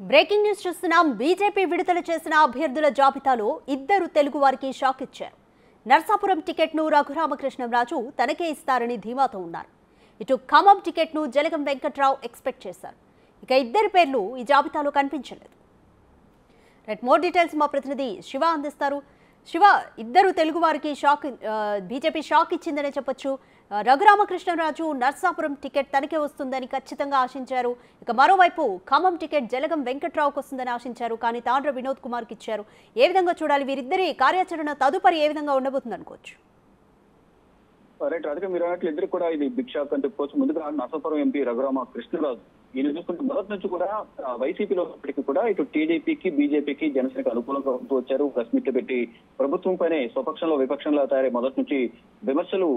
Breaking news చూస్తున్నాం. BJP విడుదల చేసిన అభ్యర్థుల జాబితాలో ఇద్దరు తెలుగు వారికి షాక్ ఇచ్చారు. నర్సాపురం టికెట్ను రఘురామకృష్ణంరాజు తనకే ఇస్తారని ధీమాతో ఉన్నారు. ఇటు ఖమ్మం టికెట్ను జలగం వెంకట్రావు ఎక్స్పెక్ట్ చేశారు. ఇక ఇద్దరి పేర్లు ఈ జాబితాలో కనిపించలేదు. మోర్ డీటెయిల్స్ మా ప్రతినిధి శివ అందిస్తారు. శివ, ఇద్దరు తెలుగు వారికి షాక్, బీజేపీ షాక్ ఇచ్చిందనే చెప్పొచ్చు. రఘురామకృష్ణంరాజు నర్సాపురం టికెట్ తనకే వస్తుందని ఖచ్చితంగా ఆశించారు. ఇక మరోవైపు ఖమ్మం టికెట్ జలగం వెంకట్రావుకు వస్తుందని ఆశించారు. కానీ తాండ్ర వినోద్ కుమార్కి ఇచ్చారు. ఏ విధంగా చూడాలి? వీరిద్దరి కార్యాచరణ తదుపరి ఏ విధంగా ఉండబోతుంది అనుకోవచ్చు? రైట్, రాధిక, మీరు అన్నట్లు ఇద్దరు కూడా ఇది బిగ్ షాక్ అని చెప్పుకోవచ్చు. ముందుగా నర్సాపురం ఎంపీ రఘురామకృష్ణరాజు, ఈయన చూసుకుంటే మొదటి నుంచి కూడా వైసీపీలో ఉన్నప్పటికీ కూడా ఇటు టీడీపీకి, బీజేపీకి, జనసేనకు అనుకూలంగా ఉంటూ వచ్చారు. ప్రెస్ మీట్లు పెట్టి ప్రభుత్వంపైనే స్వపక్షంలో విపక్షంలో తయారై మొదటి నుంచి విమర్శలు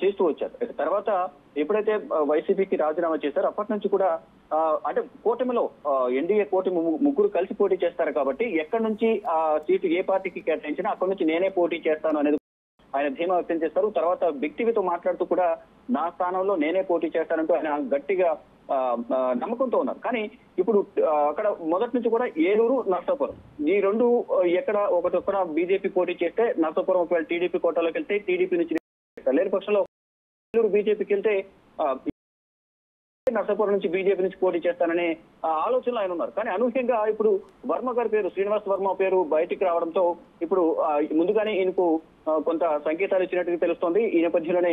చేస్తూ వచ్చారు. తర్వాత ఎప్పుడైతే వైసీపీకి రాజీనామా చేశారో అప్పటి నుంచి కూడా అంటే కూటమిలో ఎన్డీఏ కూటమి ముగ్గురు కలిసి పోటీ చేస్తారు కాబట్టి ఎక్కడి నుంచి ఆ సీటు ఏ పార్టీకి కేటాయించినా అక్కడి నుంచి నేనే పోటీ చేస్తాను అనేది ఆయన ధీమా వ్యక్తం చేస్తారు. తర్వాత బిగ్ టీవీతో మాట్లాడుతూ కూడా నా స్థానంలో నేనే పోటీ చేస్తానంటూ ఆయన గట్టిగా నమ్మకంతో ఉన్నారు. కానీ ఇప్పుడు అక్కడ మొదటి నుంచి కూడా ఏలూరు, నర్సాపురం ఈ రెండు ఎక్కడ ఒకటొక్కన బీజేపీ పోటీ చేస్తే నర్సాపురం ఒకవేళ టీడీపీ కోటాలోకి వెళ్తే టీడీపీ నుంచి లేని పక్షంలో ఏలూరు బీజేపీకి వెళ్తే నర్సాపురం నుంచి బీజేపీ నుంచి పోటీ చేస్తాననే ఆలోచనలో ఆయన ఉన్నారు. కానీ అనూహ్యంగా ఇప్పుడు వర్మ గారి పేరు, శ్రీనివాస్ వర్మ పేరు బయటికి రావడంతో ఇప్పుడు ముందుగానే ఈయనకు కొంత సంకేతాలు ఇచ్చినట్టుగా తెలుస్తోంది. ఈ నేపథ్యంలోనే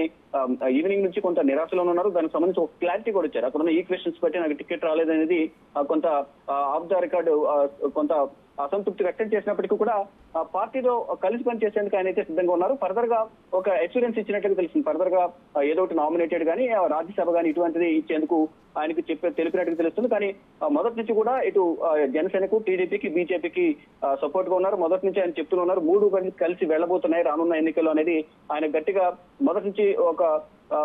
ఈవినింగ్ నుంచి కొంత నిరాశలో ఉన్నారు. దానికి సంబంధించి ఒక క్లారిటీ కూడా ఇచ్చారు. అక్కడ ఉన్న ఈక్వేషన్స్ బట్టి నాకు టికెట్ రాలేదనేది కొంత ఆఫ్ ద రికార్డు కొంత అసంతృప్తి వ్యక్తం చేసినప్పటికీ కూడా పార్టీలో కలిసి పనిచేసేందుకు ఆయన అయితే సిద్ధంగా ఉన్నారు. ఫర్దర్ గా ఒక ఎక్స్పీరియన్స్ ఇచ్చినట్టుగా తెలిసింది. ఫర్దర్ గా ఏదో ఒకటి నామినేటెడ్ కానీ రాజ్యసభ కానీ ఇటువంటిది ఇచ్చేందుకు ఆయనకు తెలిపినట్టుగా తెలుస్తుంది. కానీ మొదటి నుంచి కూడా ఇటు జనసేనకు, టీడీపీకి, బీజేపీకి సపోర్ట్ గా ఉన్నారు. మొదటి నుంచి ఆయన చెప్తూ ఉన్నారు. మూడు కలిసి వెళ్లబోతున్నాయి రానున్న ఎన్నికల్లో అనేది ఆయన గట్టిగా మొదటి నుంచి ఒక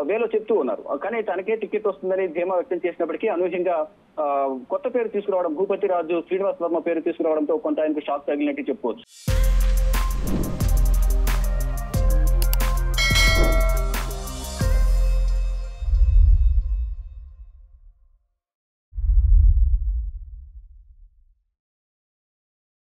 వేలో చెప్తూ ఉన్నారు. కానీ తనకే టికెట్ వస్తుందని ధీమా వ్యక్తం చేసినప్పటికీ అనూహ్యంగా కొత్త పేరు తీసుకురావడం, భూపతి రాజు, శ్రీనివాస్ వర్మ పేరు తీసుకురావడంతో కొంత ఆయనకు షాక్ తగిలినట్టు చెప్పుకోవచ్చు.